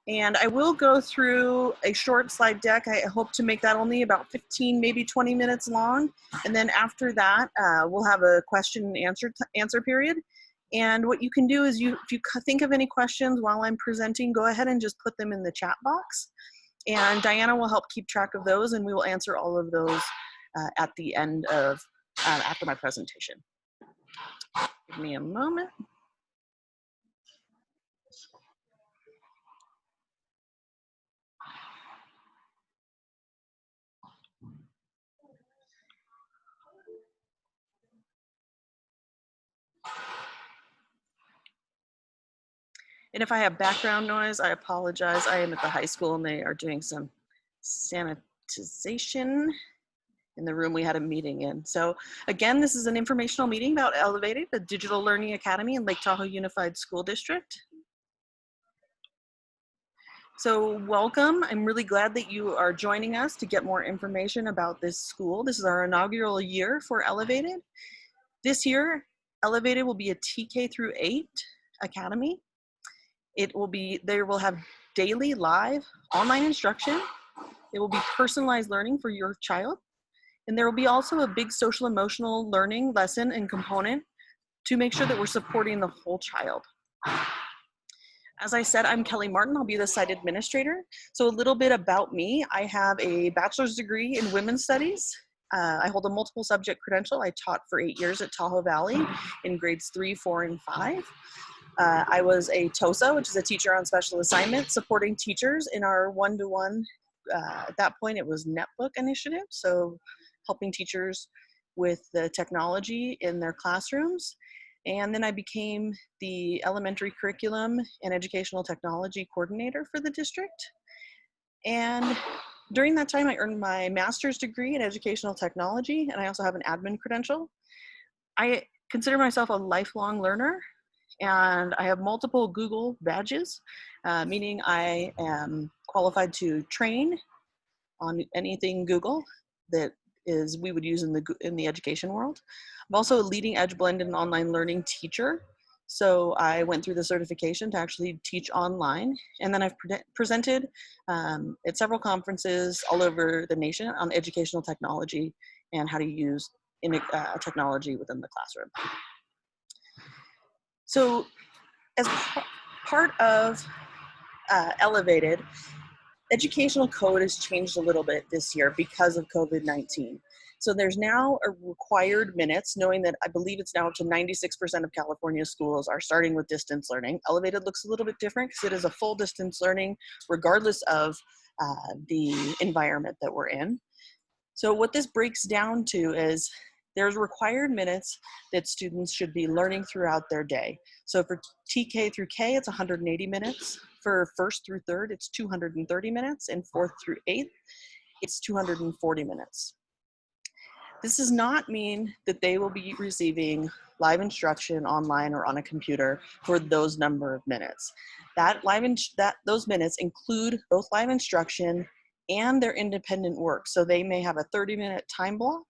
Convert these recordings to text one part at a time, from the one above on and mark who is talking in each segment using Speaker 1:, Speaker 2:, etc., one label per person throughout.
Speaker 1: And I will go through a short slide deck. I hope to make that only about 15, maybe 20 minutes long. And then after that, we'll have a question and answer period. And what you can do is if you think of any questions while I'm presenting, go ahead and just put them in the chat box. And Diana will help keep track of those, and we will answer all of those at the end of, after my presentation. Give me a moment. And if I have background noise, I apologize. I am at the high school and they are doing some sanitization in the room we had a meeting in. So again, this is an informational meeting about Elevated, the digital learning academy in Lake Tahoe Unified School District. So welcome. I'm really glad that you are joining us to get more information about this school. This is our inaugural year for Elevated. This year, Elevated will be a TK through 8 academy. They will have daily live online instruction. It will be personalized learning for your child. And there will be also a big social emotional learning lesson and component to make sure that we're supporting the whole child. As I said, I'm Kelly Martin. I'll be the site administrator. So a little bit about me. I have a bachelor's degree in women's studies. I hold a multiple subject credential. I taught for 8 years at Tahoe Valley in grades 3, 4, and 5. I was a TOSA, which is a teacher on special assignment, supporting teachers in our one-to-one, at that point it was netbook initiative, so helping teachers with the technology in their classrooms. And then I became the elementary curriculum and educational technology coordinator for the district. And during that time, I earned my master's degree in educational technology, and I also have an admin credential. I consider myself a lifelong learner, and I have multiple Google badges, meaning I am qualified to train on anything Google that we would use in the education world. I'm also a leading edge blended and online learning teacher. So I went through the certification to actually teach online. And then I've presented at several conferences all over the nation on educational technology and how to use technology within the classroom. So as part of Elevated, educational code has changed a little bit this year because of COVID-19. So there's now a required minutes, knowing that I believe it's now up to 96% of California schools are starting with distance learning. Elevated looks a little bit different because it is a full distance learning regardless of the environment that we're in. So what this breaks down to is there's required minutes that students should be learning throughout their day. So for TK through K, it's 180 minutes. For first through third, it's 230 minutes. And fourth through eighth, it's 240 minutes. This does not mean that they will be receiving live instruction online or on a computer for those number of minutes. Those minutes include both live instruction and their independent work. So they may have a 30-minute time block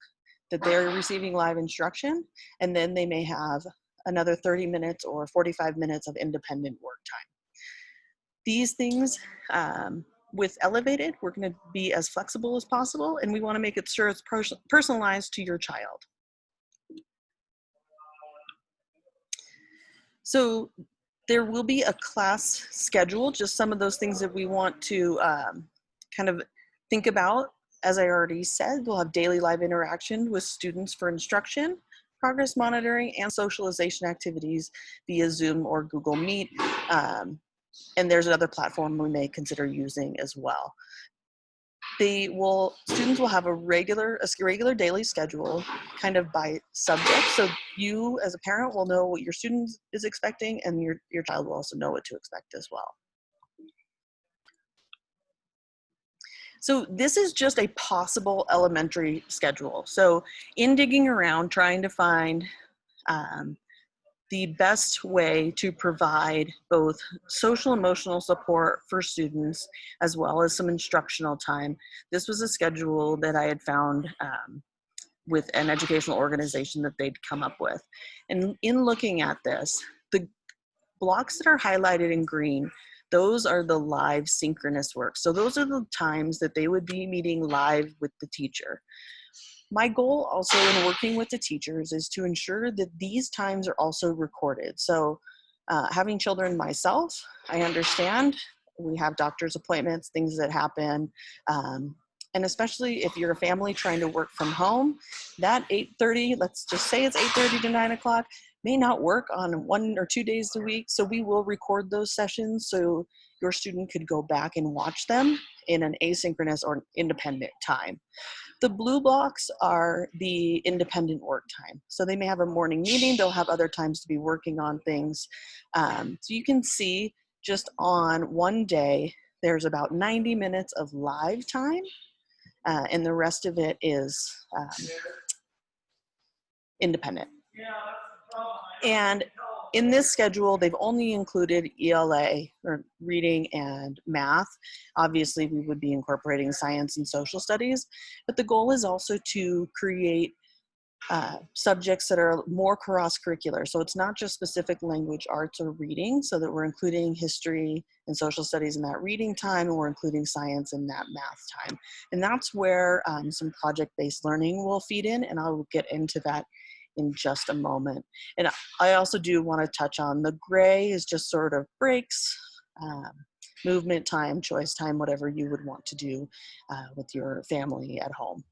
Speaker 1: that they're receiving live instruction, and then they may have another 30 minutes or 45 minutes of independent work time. These things, with Elevated, we're going to be as flexible as possible, and we want to make it sure it's personalized to your child. So there will be a class schedule, just some of those things that we want to kind of think about. As I already said, we'll have daily live interaction with students for instruction, progress monitoring, and socialization activities via Zoom or Google Meet. And there's another platform we may consider using as well. Students will have a regular daily schedule kind of by subject. So you as a parent will know what your student is expecting, and your child will also know what to expect as well. So this is just a possible elementary schedule. So in digging around, trying to find the best way to provide both social emotional support for students as well as some instructional time, this was a schedule that I had found with an educational organization that they'd come up with. And in looking at this, the blocks that are highlighted in green, Those are the live synchronous work. So those are the times that they would be meeting live with the teacher. My goal also in working with the teachers is to ensure that these times are also recorded. So having children myself, I understand we have doctor's appointments, things that happen. And especially if you're a family trying to work from home, that 8:30, let's just say it's 8:30 to 9 o'clock, may not work on 1 or 2 days a week. So we will record those sessions so your student could go back and watch them in an asynchronous or independent time. The blue blocks are the independent work time. So they may have a morning meeting, they'll have other times to be working on things. So you can see just on one day, there's about 90 minutes of live time, and the rest of it is independent. And in this schedule, they've only included ELA, or reading and math. Obviously, we would be incorporating science and social studies, but the goal is also to create subjects that are more cross-curricular. So it's not just specific language arts or reading, so that we're including history and social studies in that reading time, and we're including science in that math time. And that's where some project-based learning will feed in, and I'll get into that in just a moment. And I also do want to touch on the gray is just sort of breaks, movement time, choice time, whatever you would want to do with your family at home.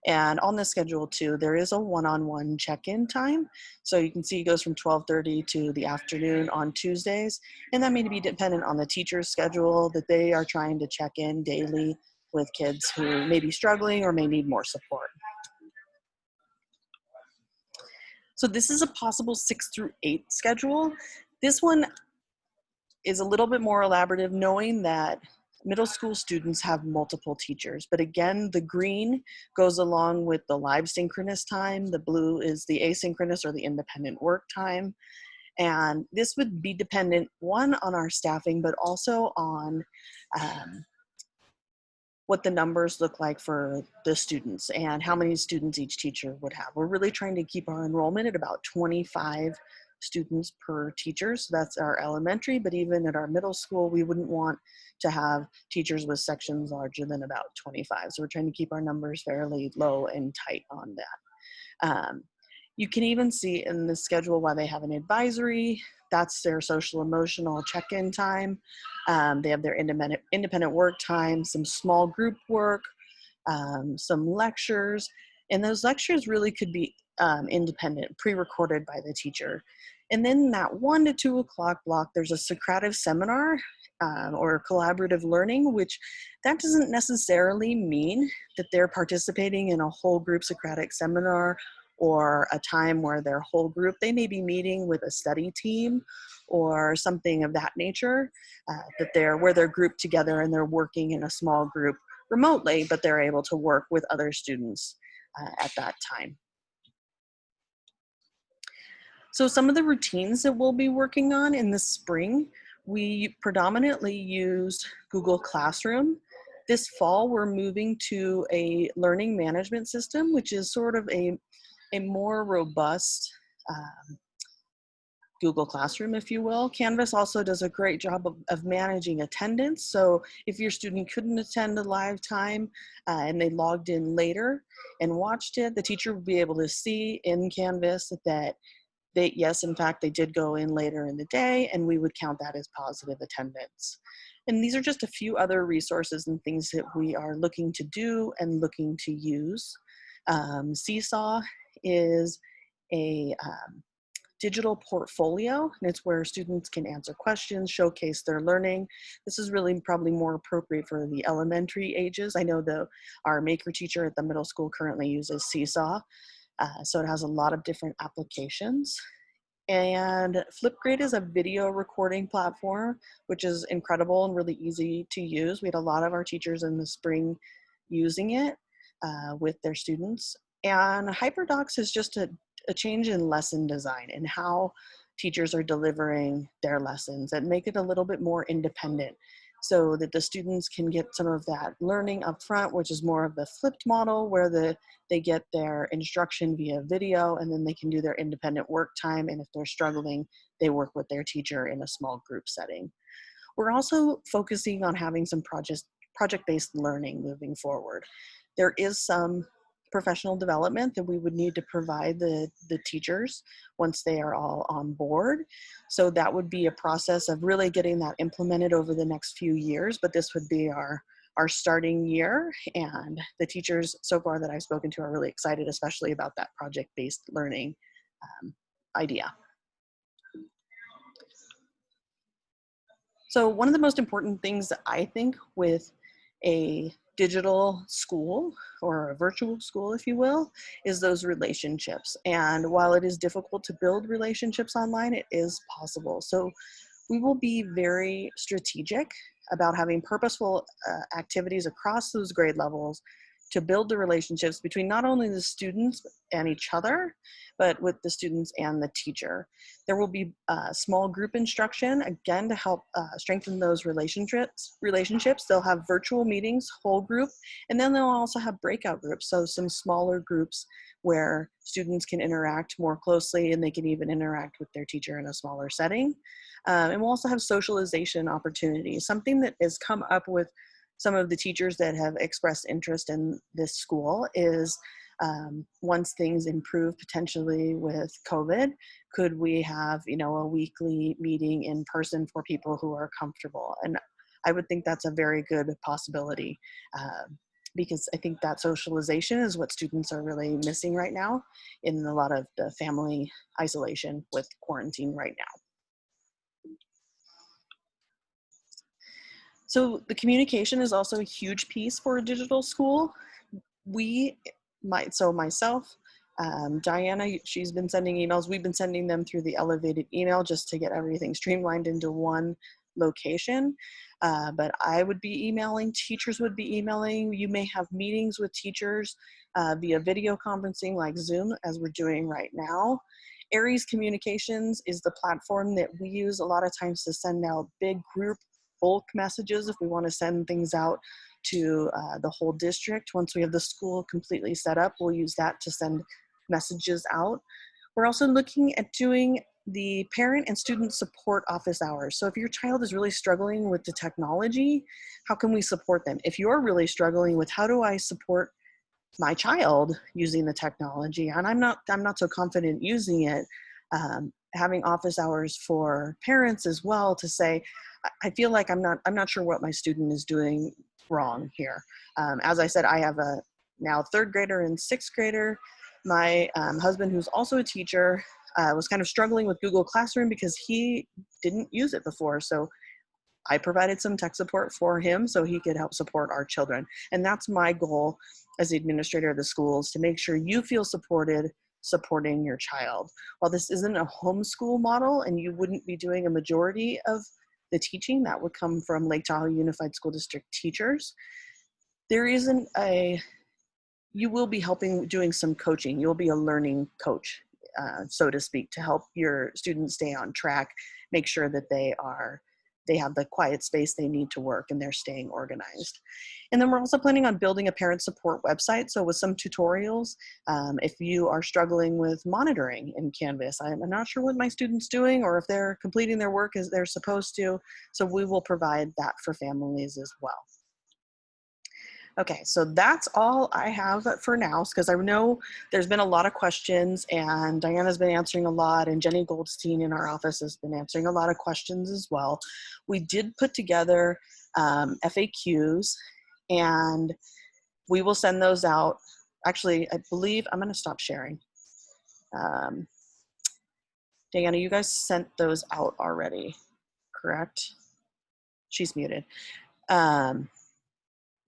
Speaker 1: And on the schedule too, there is a one-on-one check-in time. So you can see it goes from 12:30 to the afternoon on Tuesdays. And that may be dependent on the teacher's schedule, that they are trying to check in daily with kids who may be struggling or may need more support. So this is a possible 6 through 8 schedule. This one is a little bit more elaborative, knowing that middle school students have multiple teachers. But again, the green goes along with the live synchronous time. The blue is the asynchronous or the independent work time. And this would be dependent, one, on our staffing, but also on what the numbers look like for the students and how many students each teacher would have. We're really trying to keep our enrollment at about 25 students per teacher. So that's our elementary, but even at our middle school, we wouldn't want to have teachers with sections larger than about 25. So we're trying to keep our numbers fairly low and tight on that. You can even see in the schedule why they have an advisory. That's their social emotional check-in time. They have their independent work time, some small group work, some lectures. And those lectures really could be independent, pre-recorded by the teacher. And then that 1 to 2 o'clock block, there's a Socrative seminar or collaborative learning, which that doesn't necessarily mean that they're participating in a whole group Socratic seminar or a time where their whole group, they may be meeting with a study team or something of that nature, where they're grouped together and they're working in a small group remotely, but they're able to work with other students at that time. So some of the routines that we'll be working on in the spring, we predominantly used Google Classroom. This fall, we're moving to a learning management system, which is sort of a more robust Google Classroom, if you will. Canvas also does a great job of managing attendance. So if your student couldn't attend a live time and they logged in later and watched it, the teacher would be able to see in Canvas that yes, in fact, they did go in later in the day, and we would count that as positive attendance. And these are just a few other resources and things that we are looking to do and looking to use. Seesaw is a digital portfolio, and it's where students can answer questions, showcase their learning. This is really probably more appropriate for the elementary ages. I know our maker teacher at the middle school currently uses Seesaw, so it has a lot of different applications. And Flipgrid is a video recording platform, which is incredible and really easy to use. We had a lot of our teachers in the spring using it with their students. And HyperDocs is just a change in lesson design and how teachers are delivering their lessons and make it a little bit more independent so that the students can get some of that learning up front, which is more of the flipped model where they get their instruction via video and then they can do their independent work time. And if they're struggling, they work with their teacher in a small group setting. We're also focusing on having some project-based learning moving forward. There is some professional development that we would need to provide the teachers once they are all on board. So that would be a process of really getting that implemented over the next few years, but this would be our starting year, and the teachers so far that I've spoken to are really excited, especially about that project-based learning idea. So one of the most important things that I think with a digital school, or a virtual school, if you will, is those relationships. And while it is difficult to build relationships online, it is possible. So we will be very strategic about having purposeful activities across those grade levels to build the relationships between not only the students and each other, but with the students and the teacher. There will be small group instruction, again, to help strengthen those relationships. They'll have virtual meetings, whole group, and then they'll also have breakout groups, so some smaller groups where students can interact more closely, and they can even interact with their teacher in a smaller setting. And we'll also have socialization opportunities. Something that has come up with some of the teachers that have expressed interest in this school is once things improve potentially with COVID, could we have, a weekly meeting in person for people who are comfortable? And I would think that's a very good possibility because I think that socialization is what students are really missing right now in a lot of the family isolation with quarantine right now. So the communication is also a huge piece for a digital school. Myself, Diana, she's been sending emails. We've been sending them through the elevated email just to get everything streamlined into one location. But I would be emailing, teachers would be emailing. You may have meetings with teachers via video conferencing like Zoom, as we're doing right now. Aries Communications is the platform that we use a lot of times to send out big group bulk messages if we want to send things out to the whole district. Once we have the school completely set up, we'll use that to send messages out. We're also looking at doing the parent and student support office hours. So if your child is really struggling with the technology, how can we support them? If you're really struggling with how do I support my child using the technology, and I'm not so confident using it, having office hours for parents as well to say, I feel like I'm not sure what my student is doing wrong here. As I said, I have a now 3rd grader and 6th grader. My husband, who's also a teacher, was kind of struggling with Google Classroom because he didn't use it before. So I provided some tech support for him so he could help support our children. And that's my goal as the administrator of the schools, to make sure you feel supported supporting your child. While this isn't a homeschool model and you wouldn't be doing a majority of the teaching, that would come from Lake Tahoe Unified School District teachers, you will be helping doing some coaching. You'll be a learning coach, so to speak, to help your students stay on track, make sure that they have the quiet space they need to work and they're staying organized. And then we're also planning on building a parent support website. So with some tutorials, if you are struggling with monitoring in Canvas, I'm not sure what my student's doing or if they're completing their work as they're supposed to. So we will provide that for families as well. Okay, so that's all I have for now, because I know there's been a lot of questions and Diana's been answering a lot, and Jenny Goldstein in our office has been answering a lot of questions as well. We did put together FAQs, and we will send those out. Actually, I believe I'm going to stop sharing. Diana, you guys sent those out already, correct? She's muted.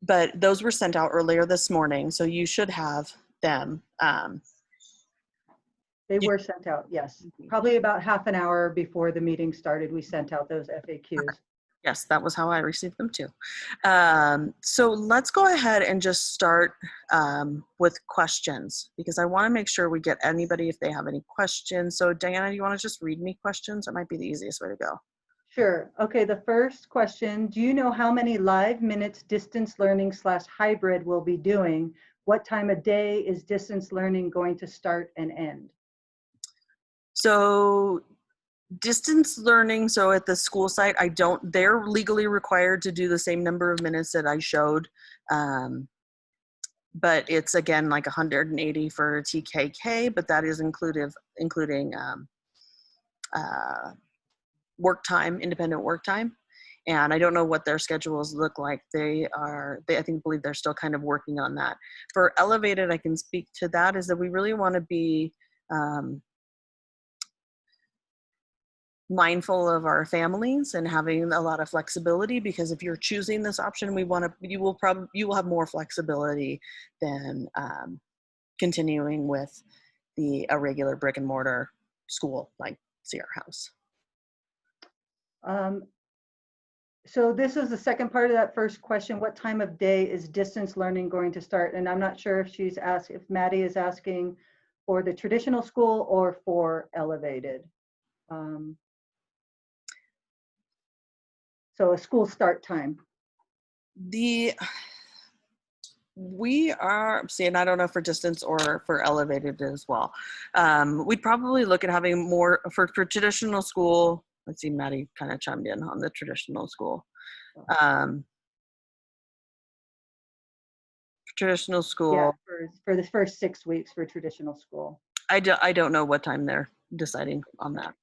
Speaker 1: But those were sent out earlier this morning, so you should have them.
Speaker 2: They were sent out, yes. Probably about half an hour before the meeting started, we sent out those FAQs.
Speaker 1: Yes, that was how I received them too. So let's go ahead and just start with questions, because I want to make sure we get anybody if they have any questions. So Diana, do you want to just read me questions? That might be the easiest way to go.
Speaker 2: Sure. Okay, the first question, do you know how many live minutes distance learning / hybrid will be doing? What time of day is distance learning going to start and end?
Speaker 1: So Distance learning, so at the school site, they're legally required to do the same number of minutes that I showed. But it's again like 180 for TKK, but that is including work time, independent work time. And I don't know what their schedules look like. I believe they're still kind of working on that. For Elevated, I can speak to that, is that we really want to be mindful of our families and having a lot of flexibility, because if you're choosing this option, you will have more flexibility than continuing with a regular brick and mortar school like Sierra House.
Speaker 2: So this is the second part of that first question. What time of day is distance learning going to start? And I'm not sure if Maddie is asking for the traditional school or for Elevated. So a school start time.
Speaker 1: We are seeing, I don't know for distance or for Elevated as well. We'd probably look at having more for traditional school. Let's see, Maddie kind of chimed in on the traditional school. Traditional school.
Speaker 2: Yeah, for the first 6 weeks for traditional school.
Speaker 1: I don't know what time they're deciding on that.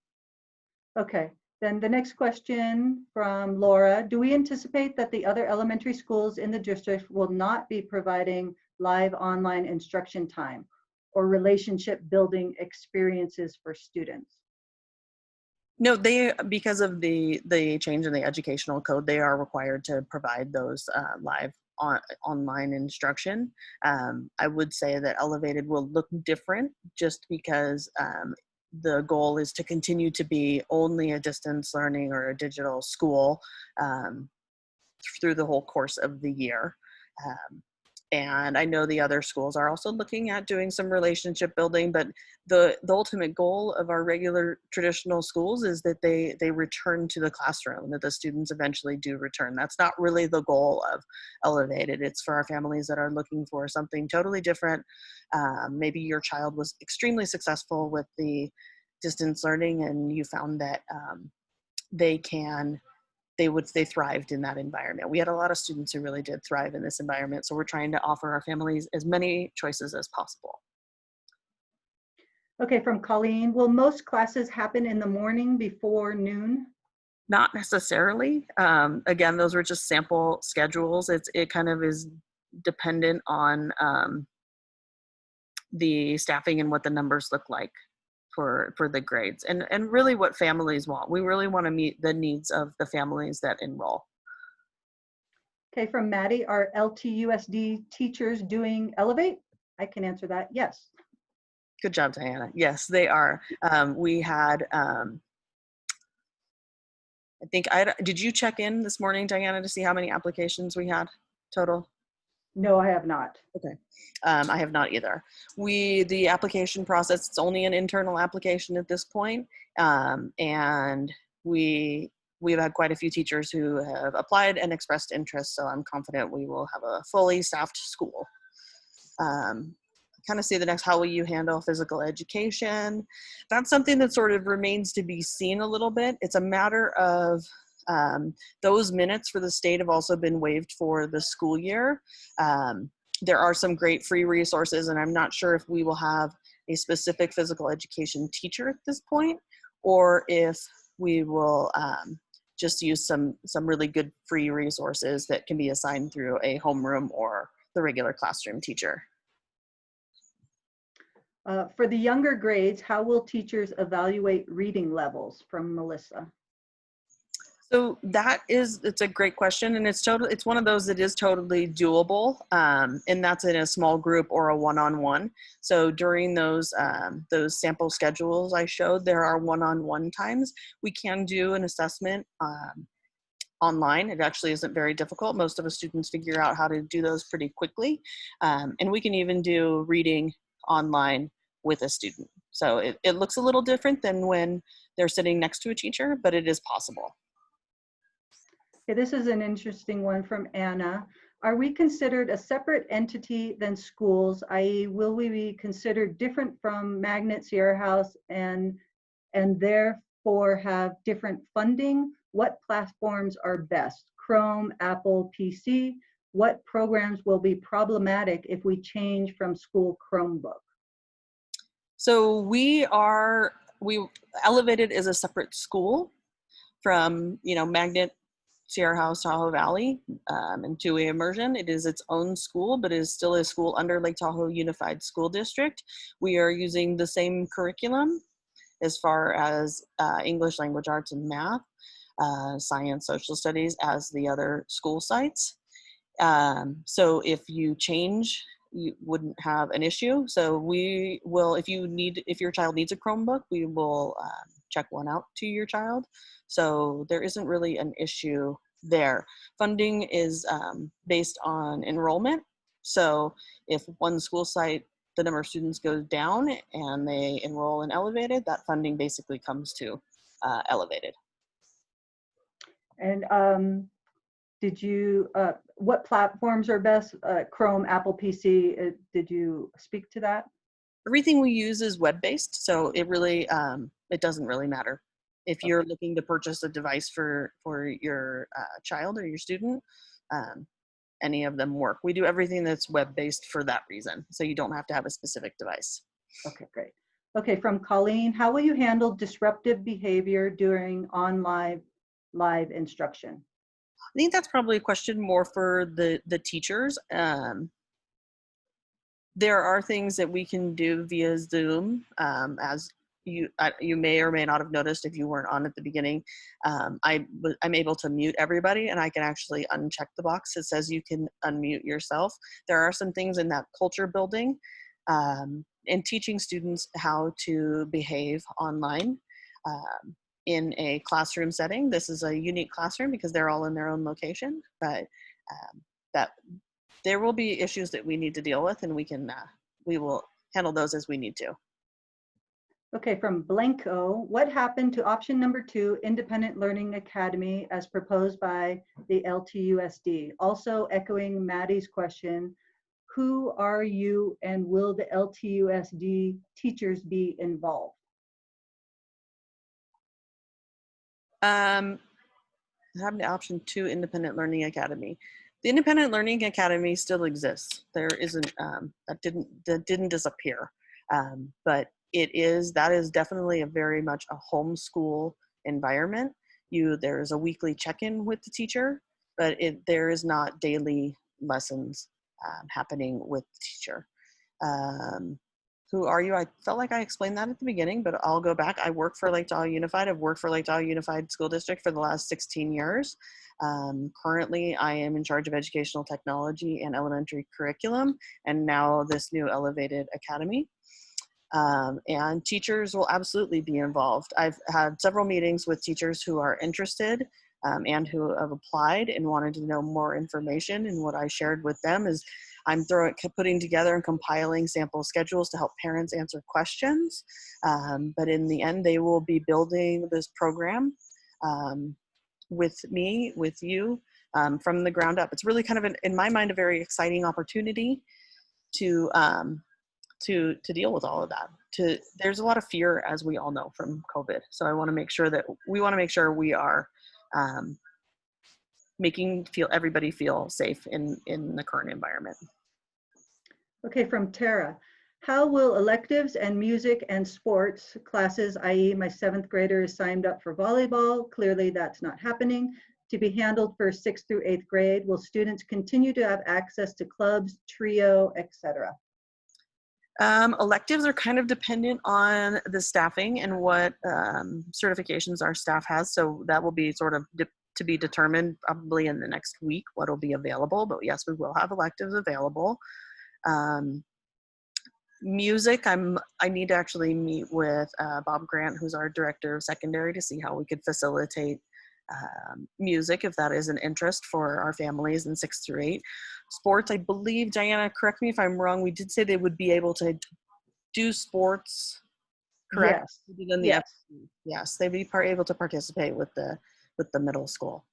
Speaker 2: Okay. Then the next question from Laura, do we anticipate that the other elementary schools in the district will not be providing live online instruction time or relationship building experiences for students?
Speaker 1: No, because of the change in the educational code, they are required to provide those live online instruction. I would say that Elevated will look different just because the goal is to continue to be only a distance learning or a digital school through the whole course of the year. And I know the other schools are also looking at doing some relationship building, but the ultimate goal of our regular traditional schools is that they return to the classroom, that the students eventually do return. That's not really the goal of Elevated. It's for our families that are looking for something totally different. Maybe your child was extremely successful with the distance learning and you found that they thrived in that environment. We had a lot of students who really did thrive in this environment. So we're trying to offer our families as many choices as possible.
Speaker 2: Okay, from Colleen, will most classes happen in the morning before noon?
Speaker 1: Not necessarily. Again, those were just sample schedules. It kind of is dependent on the staffing and what the numbers look like for the grades and really what families want. We really want to meet the needs of the families that enroll.
Speaker 2: Okay, from Maddie, are LTUSD teachers doing Elevate? I can answer that, yes.
Speaker 1: Good job, Diana. Yes, they are. We had, did you check in this morning, Diana, to see how many applications we had total?
Speaker 2: No, I have not.
Speaker 1: Okay. I have not either. The application process, it's only an internal application at this point. And we've had quite a few teachers who have applied and expressed interest. So I'm confident we will have a fully staffed school. Kind of see the next, how will you handle physical education? That's something that sort of remains to be seen a little bit. It's a matter of those minutes for the state have also been waived for the school year. There are some great free resources, and I'm not sure if we will have a specific physical education teacher at this point, or if we will just use some really good free resources that can be assigned through a homeroom or the regular classroom teacher.
Speaker 2: For the younger grades, how will teachers evaluate reading levels? From Melissa.
Speaker 1: So it's a great question, and it's one of those that is totally doable, and that's in a small group or a one-on-one. So during those sample schedules I showed, there are one-on-one times. We can do an assessment online. It actually isn't very difficult. Most of the students figure out how to do those pretty quickly, and we can even do reading online with a student. So it looks a little different than when they're sitting next to a teacher, but it is possible.
Speaker 2: Okay, this is an interesting one from Anna. Are we considered a separate entity than schools, i.e. will we be considered different from Magnet, Sierra House, and 4 have different funding. What platforms are best? Chrome, Apple, PC? What programs will be problematic if we change from school Chromebook?
Speaker 1: So Elevated is a separate school from, Magnet, Sierra House, Tahoe Valley, and two-way immersion. It is its own school, but it is still a school under Lake Tahoe Unified School District. We are using the same curriculum as far as English, language arts, and math, science, social studies as the other school sites. So if you change, you wouldn't have an issue. So we will, if your child needs a Chromebook, we will check one out to your child. So there isn't really an issue there. Funding is based on enrollment. So if one school site, the number of students goes down and they enroll in Elevated, that funding basically comes to Elevated.
Speaker 2: And what platforms are best? Chrome, Apple, PC, did you speak to that?
Speaker 1: Everything we use is web-based, so it really, it doesn't really matter. If you're looking to purchase a device for your child or your student, any of them work. We do everything that's web-based for that reason, so you don't have to have a specific device.
Speaker 2: Okay, great. Okay, from Colleen, how will you handle disruptive behavior during online live instruction?
Speaker 1: I think that's probably a question more for the teachers. There are things that we can do via Zoom, as you may or may not have noticed if you weren't on at the beginning. I'm able to mute everybody, and I can actually uncheck the box that says you can unmute yourself. There are some things in that culture building and teaching students how to behave online in a classroom setting. This is a unique classroom because they're all in their own location, but that there will be issues that we need to deal with, and we will handle those as we need to.
Speaker 2: Okay, from Blanco, what happened to option number 2, Independent Learning Academy, as proposed by the LTUSD? Also echoing Maddie's question, who are you and will the LTUSD teachers be involved?
Speaker 1: Having the option 2, Independent Learning Academy. The Independent Learning Academy still exists. There isn't, that didn't disappear, but that is definitely a very much a homeschool environment. There's a weekly check-in with the teacher, but there is not daily lessons happening with the teacher. Who are you? I felt like I explained that at the beginning, but I'll go back. I work for Lake Tahoe Unified. I've worked for Lake Tahoe Unified School District for the last 16 years. Currently, I am in charge of educational technology and elementary curriculum, and now this new Elevated Academy. And teachers will absolutely be involved. I've had several meetings with teachers who are interested and who have applied and wanted to know more information. And what I shared with them is I'm putting together and compiling sample schedules to help parents answer questions. But in the end, they will be building this program with me, with you, from the ground up. It's really kind of, in my mind, a very exciting opportunity to deal with all of that. There's a lot of fear, as we all know, from COVID. So we want to make sure we are making everybody feel safe in the current environment.
Speaker 2: Okay, from Tara, how will electives and music and sports classes, i.e. my 7th grader is signed up for volleyball, clearly that's not happening, to be handled for 6th through 8th grade? Will students continue to have access to clubs, trio, etc.?
Speaker 1: Electives are kind of dependent on the staffing and what certifications our staff has. So that will be sort of to be determined probably in the next week what will be available. But yes, we will have electives available. Music, I need to actually meet with Bob Grant, who's our director of secondary, to see how we could facilitate music, if that is an interest for our families in 6th through 8. Sports, I believe, Diana, correct me if I'm wrong, we did say they would be able to do sports, correct?
Speaker 2: Yes.
Speaker 1: Yes, they'd be able to participate with the middle school.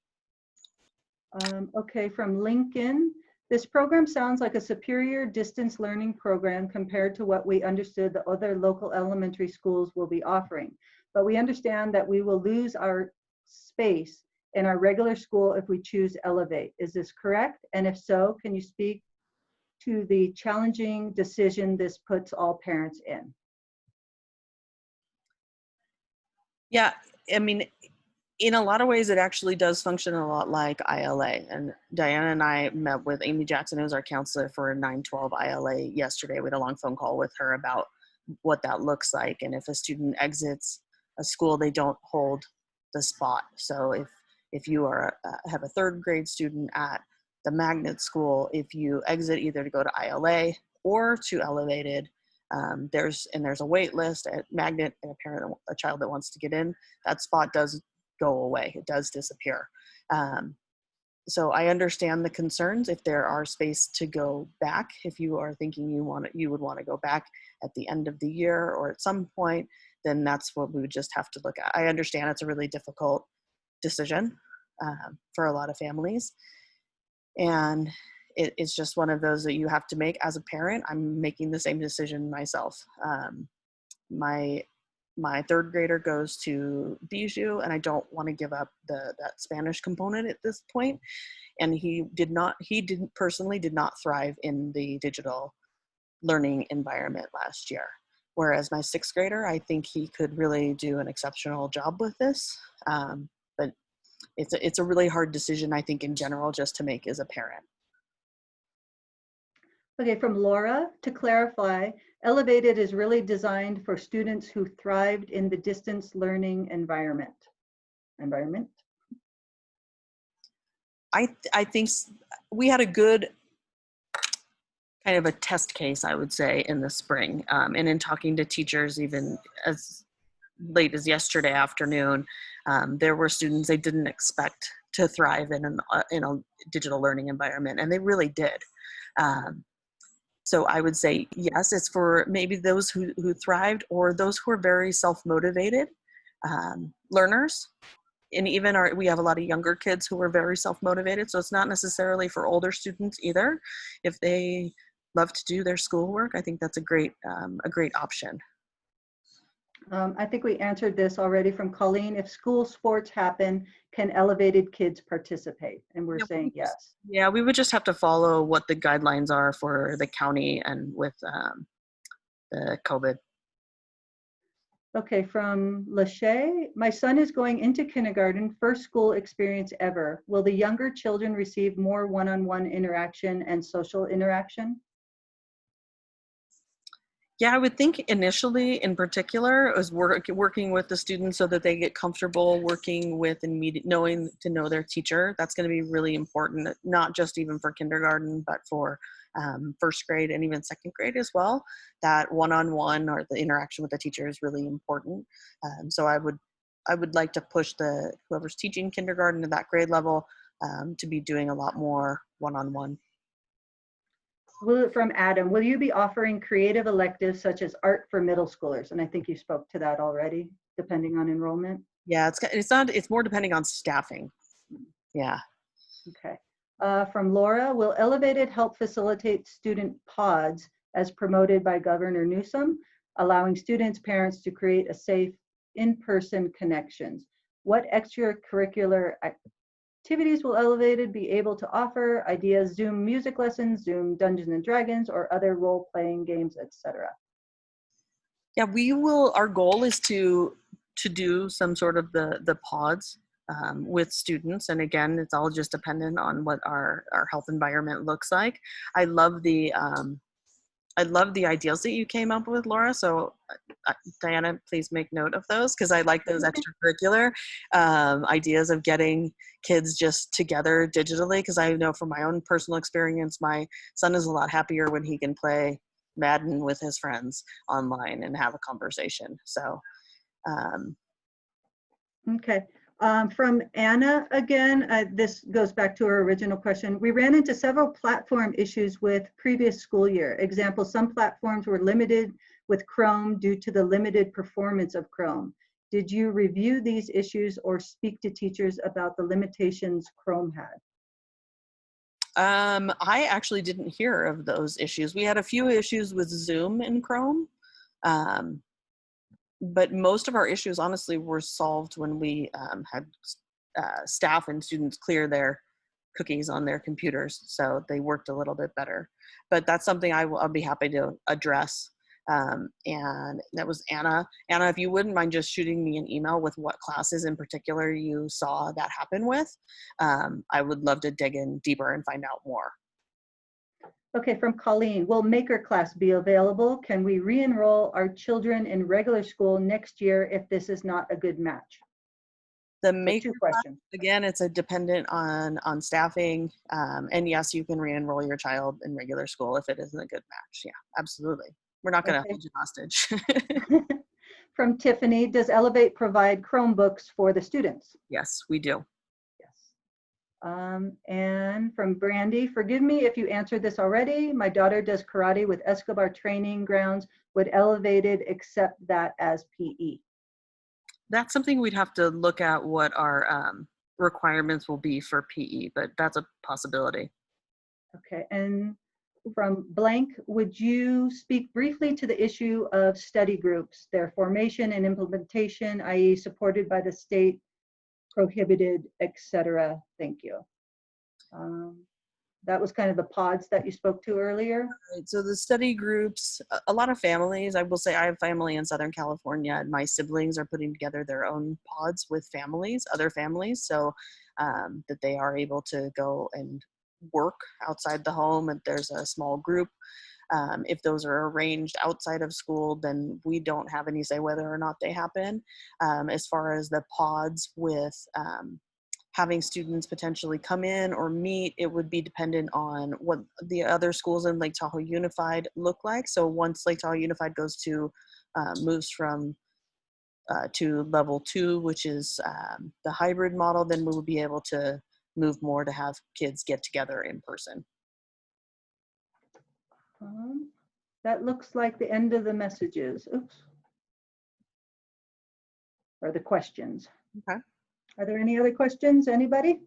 Speaker 2: Okay, from Lincoln, this program sounds like a superior distance learning program compared to what we understood the other local elementary schools will be offering. but we understand that we will lose our space in our regular school if we choose Elevate. Is this correct? And if so, can you speak to the challenging decision this puts all parents in?
Speaker 1: Yeah, I mean, in a lot of ways, it actually does function a lot like ILA. And Diana and I met with Amy Jackson, who's our counselor for 912 ILA yesterday. We had a long phone call with her about what that looks like. And if a student exits a school, they don't hold the spot. So if you are have a third grade student at the magnet school, if you exit either to go to ILA or to Elevated, there's a wait list at magnet, and a child that wants to get in, that spot does go away. It does disappear. So I understand the concerns. If there are space to go back, if you are thinking you would want to go back at the end of the year or at some point, then that's what we would just have to look at. I understand it's a really difficult decision for a lot of families, and it's just one of those that you have to make as a parent. I'm making the same decision myself. My third grader goes to Bijou, and I don't want to give up that Spanish component at this point. And he personally did not thrive in the digital learning environment last year. Whereas my sixth grader, I think he could really do an exceptional job with this. But it's a really hard decision, I think, in general, just to make as a parent.
Speaker 2: Okay, from Laura, to clarify, Elevated is really designed for students who thrived in the distance learning environment.
Speaker 1: I think we had a good kind of a test case, I would say, in the spring. And in talking to teachers, even as late as yesterday afternoon, there were students they didn't expect to thrive in a digital learning environment, and they really did. So I would say, yes, it's for maybe those who thrived, or those who are very self-motivated learners. And even we have a lot of younger kids who are very self-motivated. So it's not necessarily for older students either. If they love to do their schoolwork, I think that's a great option.
Speaker 2: I think we answered this already from Colleen. If school sports happen, can Elevated kids participate? And we're saying yes.
Speaker 1: Yeah, we would just have to follow what the guidelines are for the county and with the COVID.
Speaker 2: Okay, from Lachey, my son is going into kindergarten, first school experience ever. Will the younger children receive more one-on-one interaction and social interaction?
Speaker 1: Yeah, I would think initially, in particular, it was working with the students so that they get comfortable working with and knowing to know their teacher. That's going to be really important, not just even for kindergarten, but for first grade and even second grade as well. That one-on-one or the interaction with the teacher is really important. So I would like to push whoever's teaching kindergarten at that grade level to be doing a lot more one-on-one.
Speaker 2: From Adam, will you be offering creative electives such as art for middle schoolers? And I think you spoke to that already, depending on enrollment.
Speaker 1: Yeah, it's more depending on staffing. Yeah.
Speaker 2: Okay. From Laura, will Elevated help facilitate student pods as promoted by Governor Newsom, allowing students, parents to create a safe in-person connections? What extracurricular activities will Elevated be able to offer? Ideas, Zoom music lessons, Zoom Dungeons and Dragons, or other role-playing games, etc.
Speaker 1: Yeah, our goal is to do some sort of the pods with students. And again, it's all just dependent on what our health environment looks like. I love the ideas that you came up with, Laura. So Diana, please make note of those, because I like those extracurricular ideas of getting kids just together digitally, because I know from my own personal experience, my son is a lot happier when he can play Madden with his friends online and have a conversation. So
Speaker 2: Okay. From Anna again, this goes back to our original question. We ran into several platform issues with previous school year. Example, some platforms were limited with Chrome due to the limited performance of Chrome. Did you review these issues or speak to teachers about the limitations Chrome had?
Speaker 1: I actually didn't hear of those issues. We had a few issues with Zoom in Chrome. but most of our issues honestly were solved when we had staff and students clear their cookies on their computers, so they worked a little bit better. But that's something I'll be happy to address. And that was Anna. Anna, if you wouldn't mind just shooting me an email with what classes in particular you saw that happen with, I would love to dig in deeper and find out more.
Speaker 2: Okay, from Colleen, will Maker class be available? Can we re-enroll our children in regular school next year if this is not a good match?
Speaker 1: The
Speaker 2: So
Speaker 1: Maker
Speaker 2: 2 questions.
Speaker 1: again, it's a dependent on staffing, and yes, you can re-enroll your child in regular school if it isn't a good match. Yeah, absolutely. We're not going to
Speaker 2: Okay.
Speaker 1: hold you hostage.
Speaker 2: From Tiffany, does Elevate provide Chromebooks for the students?
Speaker 1: Yes, we do.
Speaker 2: Yes. And from Brandy, forgive me if you answered this already. My daughter does karate with Escobar Training Grounds. Would Elevated accept that as PE?
Speaker 1: That's something we'd have to look at what our requirements will be for PE, but that's a possibility.
Speaker 2: Okay, and from Blank, would you speak briefly to the issue of study groups, their formation and implementation, i.e. supported by the state, prohibited, etc.? Thank you. That was kind of the pods that you spoke to earlier.
Speaker 1: Right, so the study groups, a lot of families, I will say I have family in Southern California, and my siblings are putting together their own pods with families, other families, so that they are able to go and work outside the home, and there's a small group. If those are arranged outside of school, then we don't have any say whether or not they happen. As far as the pods with having students potentially come in or meet, it would be dependent on what the other schools in Lake Tahoe Unified look like. So once Lake Tahoe Unified goes to, moves from to level 2, which is the hybrid model, then we will be able to move more to have kids get together in person.
Speaker 2: That looks like the end of the messages. Oops. Or the questions.
Speaker 1: Okay.
Speaker 2: Are there any other questions? Anybody?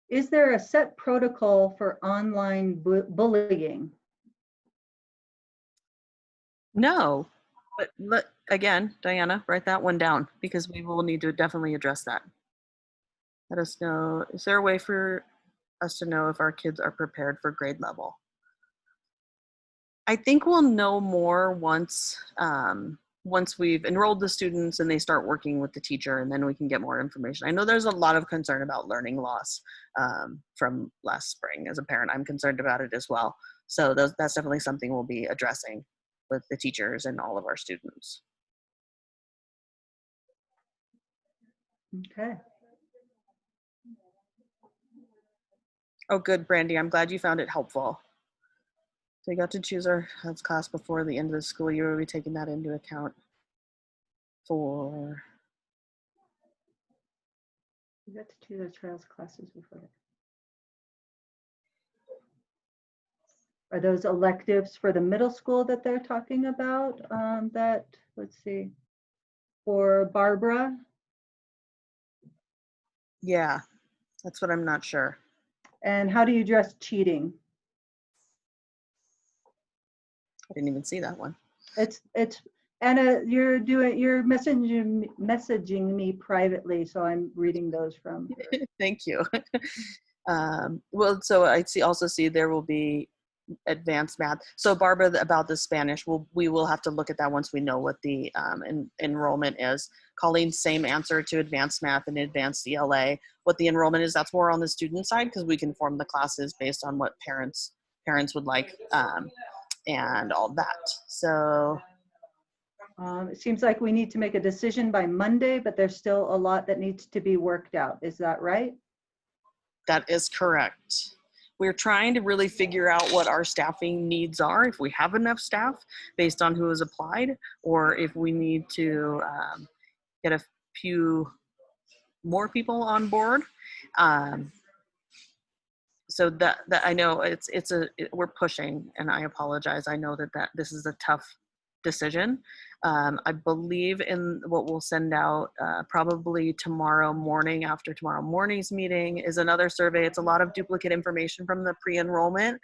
Speaker 2: Is there a set protocol for online bullying?
Speaker 1: No, but again, Diana, write that one down because we will need to definitely address that. Let us know, is there a way for us to know if our kids are prepared for grade level? I think we'll know more once once we've enrolled the students and they start working with the teacher, and then we can get more information. I know there's a lot of concern about learning loss from last spring. As a parent, I'm concerned about it as well. So that's definitely something we'll be addressing with the teachers and all of our students.
Speaker 2: Okay.
Speaker 1: Oh, good, Brandy. I'm glad you found it helpful. So we got to choose our health class before the end of the school year. We'll be taking that into account for.
Speaker 2: We got to choose our trials classes before that. Are those electives for the middle school that they're talking about? Let's see, for Barbara?
Speaker 1: Yeah, that's what I'm not sure.
Speaker 2: And how do you address cheating?
Speaker 1: I didn't even see that one.
Speaker 2: It's Anna, you're messaging me privately, so I'm reading those from her.
Speaker 1: Thank you. Well, so I also see there will be advanced math. So Barbara, about the Spanish, we will have to look at that once we know what the enrollment is. Colleen, same answer to advanced math and advanced ELA. What the enrollment is, that's more on the student side because we can form the classes based on what parents would like and all that. So
Speaker 2: it seems like we need to make a decision by Monday, but there's still a lot that needs to be worked out. Is that right?
Speaker 1: that is correct. We're trying to really figure out what our staffing needs are, if we have enough staff based on who has applied, or if we need to get a few more people on board. So that I know we're pushing, and I apologize. I know that this is a tough decision. I believe in what we'll send out probably tomorrow morning after tomorrow morning's meeting is another survey. It's a lot of duplicate information from the pre-enrollment,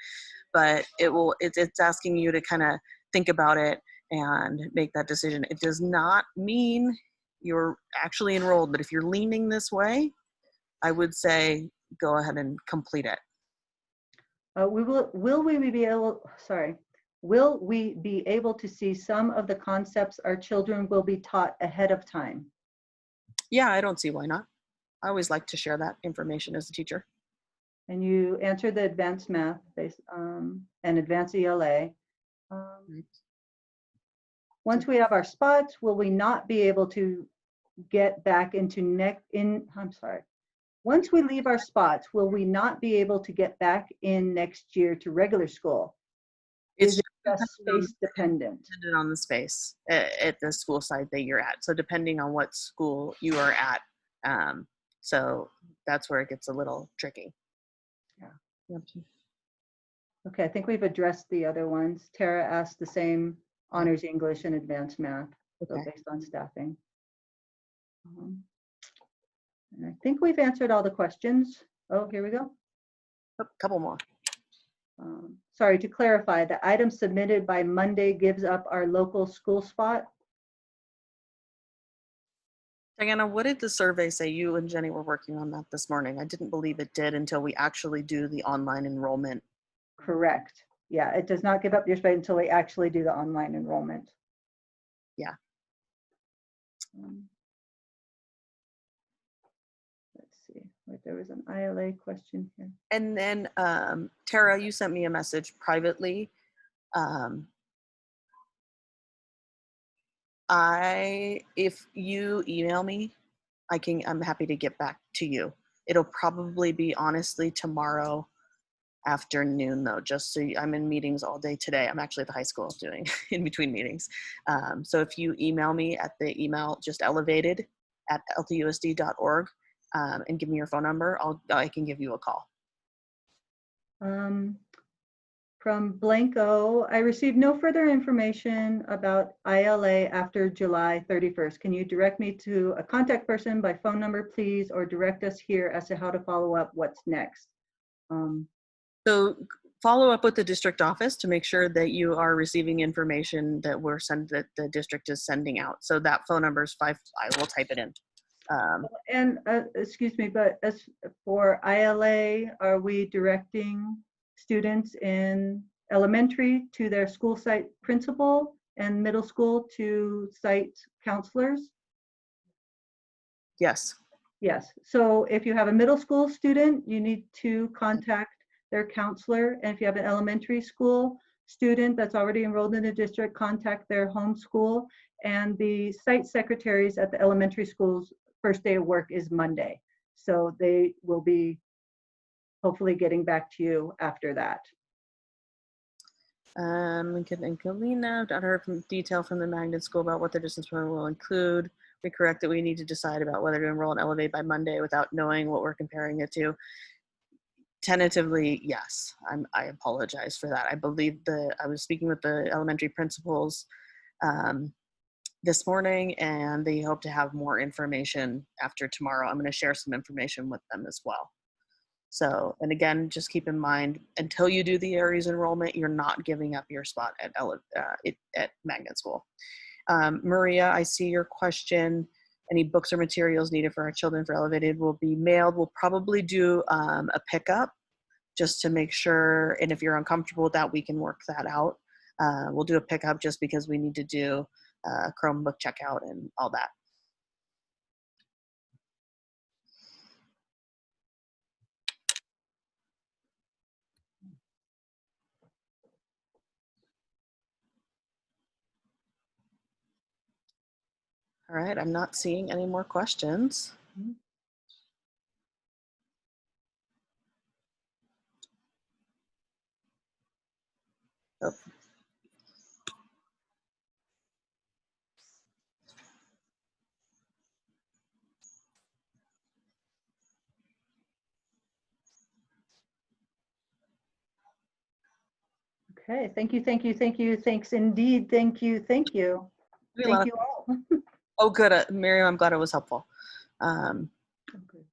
Speaker 1: but it's asking you to kind of think about it and make that decision. It does not mean you're actually enrolled, but if you're leaning this way, I would say go ahead and complete it.
Speaker 2: Will we be able to see some of the concepts our children will be taught ahead of time?
Speaker 1: Yeah, I don't see why not. I always like to share that information as a teacher.
Speaker 2: And you answered the advanced math based and advanced ELA. Once we have our spots, will we not be able to get back into once we leave our spots, will we not be able to get back in next year to regular school? Is it just space dependent?
Speaker 1: Dependent on the space at the school site that you're at. So depending on what school you are at, so that's where it gets a little tricky.
Speaker 2: Yeah. Okay, I think we've addressed the other ones. Tara asked the same, honors English and advanced math, so based on staffing. And I think we've answered all the questions. Oh, here we go.
Speaker 1: A couple more.
Speaker 2: Sorry, to clarify, the item submitted by Monday gives up our local school spot?
Speaker 1: Diana, what did the survey say? You and Jenny were working on that this morning. I didn't believe it did until we actually do the online enrollment.
Speaker 2: Correct. Yeah, it does not give up your space until we actually do the online enrollment.
Speaker 1: Yeah.
Speaker 2: Let's see. Wait, there was an ILA question here.
Speaker 1: And then Tara, you sent me a message privately. If you email me, I'm happy to get back to you. It'll probably be honestly tomorrow afternoon though, just so I'm in meetings all day today. I'm actually at the high school doing in between meetings. So if you email me at the email, just elevated@ltusd.org and give me your phone number, I can give you a call.
Speaker 2: From Blanco, I received no further information about ILA after July 31st. Can you direct me to a contact person by phone number, please, or direct us here as to how to follow up what's next?
Speaker 1: So follow up with the district office to make sure that you are receiving information that that the district is sending out. So that phone number is 5. I will type it in.
Speaker 2: Excuse me, but as for ILA, are we directing students in elementary to their school site principal and middle school to site counselors?
Speaker 1: Yes.
Speaker 2: Yes. So if you have a middle school student, you need to contact their counselor. And if you have an elementary school student that's already enrolled in the district, contact their home school. And the site secretaries at the elementary schools' first day of work is Monday. So they will be hopefully getting back to you after that.
Speaker 1: Lincoln and Kalina, I've not heard from detail from the magnet school about what the distance program will include. We correct that we need to decide about whether to enroll in Elevate by Monday without knowing what we're comparing it to. Tentatively, yes. I apologize for that. I believe I was speaking with the elementary principals this morning, and they hope to have more information after tomorrow. I'm going to share some information with them as well. So, and again, just keep in mind, until you do the Aries enrollment, you're not giving up your spot at magnet school. Maria, I see your question. Any books or materials needed for our children for Elevated will be mailed. We'll probably do a pickup just to make sure, and if you're uncomfortable with that, we can work that out. We'll do a pickup just because we need to do Chromebook checkout and all that. All right, I'm not seeing any more questions. Oh.
Speaker 2: Okay, thank you, thank you, thank you. Thanks indeed. Thank you, thank you.
Speaker 1: We had a lot
Speaker 2: Thank
Speaker 1: of-
Speaker 2: you all.
Speaker 1: Oh, good. Miriam, I'm glad it was helpful. Um,
Speaker 2: Okay.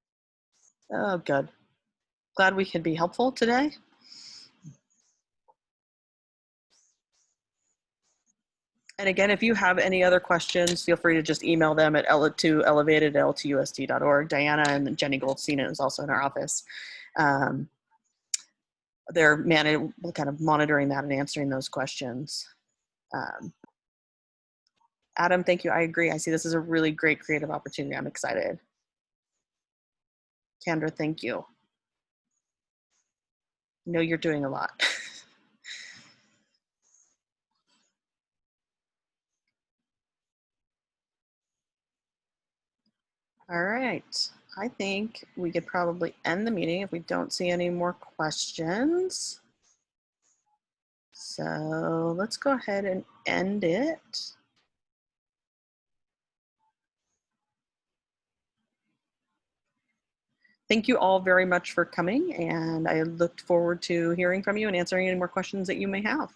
Speaker 1: oh, good. Glad we could be helpful today. And again, if you have any other questions, feel free to just email them at elevated@ltusd.org. Diana and Jenny Goldstein is also in our office. They're kind of monitoring that and answering those questions. Adam, thank you. I agree. I see this as a really great creative opportunity. I'm excited. Kendra, thank you. I know you're doing a lot. All right. I think we could probably end the meeting if we don't see any more questions. So let's go ahead and end it. Thank you all very much for coming, and I look forward to hearing from you and answering any more questions that you may have.